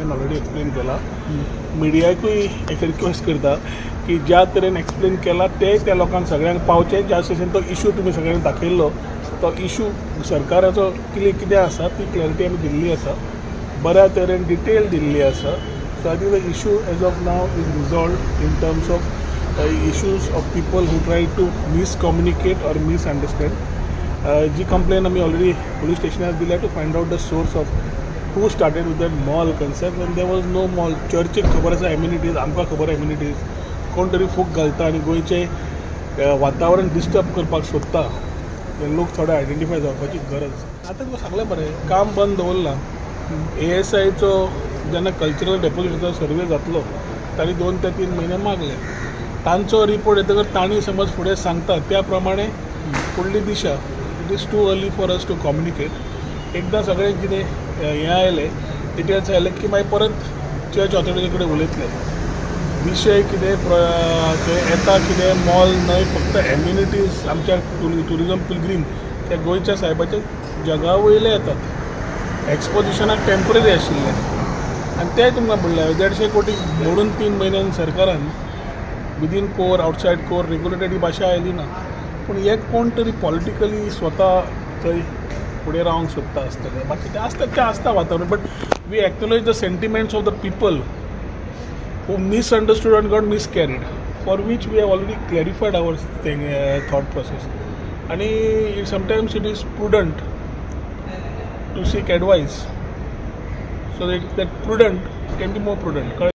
हांवें already explain केला. मिडियाकूय एक रिक्वेस्ट करता की ज्या तरेन एक्सप्लेन केला तेय त्या लोकांक सगळ्यांक पावचे. ज्या तरेन तो इशू तुमी सगळ्यांक दाखयल्लो तो इशू सरकाराचो कितें आसा ती क्लॅरिटी आमी दिल्ली आसा, बऱ्या तरेन डिटेल दिल्ली आसा. So I think the issue as of now is resolve in terms of issues of people who try to miscommunicate or misunderstand. जी कंप्लेन आमी ऑलरेडी पुलीस स्टेशनार दिल्या to find out the source of who started with that mall concept when there was no mall. चर्चीक खबर आसा amenities, आमकां खबर amenities, कोण तरी फूक घालता आनी गोंयचें वातावरण डिस्टर्ब करपाक सोदता. हे लोक थोडे आयडेंटिफाय जावपाची गरज. आतां तुका सांगलें बरें, काम बंद दवरलां. ASIचो जेन्ना कल्चरल डेपोजिटचो सर्वे जातलो तांणी 2 ते 3 म्हयने मागले. तांचो रिपोर्ट येतकर तांणी समज फुडें सांगता त्या प्रमाणे फुडली दिशा. It is too early for us to communicate. एकदां सगळें कितें हें आयलें, डिटेल्स आयले की मागीर परत चर्च ऑथॉरिटी कडेन उलयतले. विशय कितें येता कितें मॉल न्हय, फक्त एम्युनिटीज आमच्या टुरिजम पिलग्रीम ते गोंयच्या सायबाच्या जगा वयले येतात. एक्सपोजिशनाक टेम्पररी आशिल्ले आनी ते तुमकां म्हणलें 150 कोटी मोडून 3 म्हयन्यान सरकारान within core outside core regulated ही भाशा आयली ना. पूण एक कोण तरी पॉलिटिकली स्वता थंय फुडें रावंक सोदता आसतले. बाकी तें आसता वातावरण. But we acknowledge the sentiments of the people who misunderstood and got miscarried, for which we have already clarified our thought process. And sometimes it is prudent to seek advice, so that prudent can be more prudent.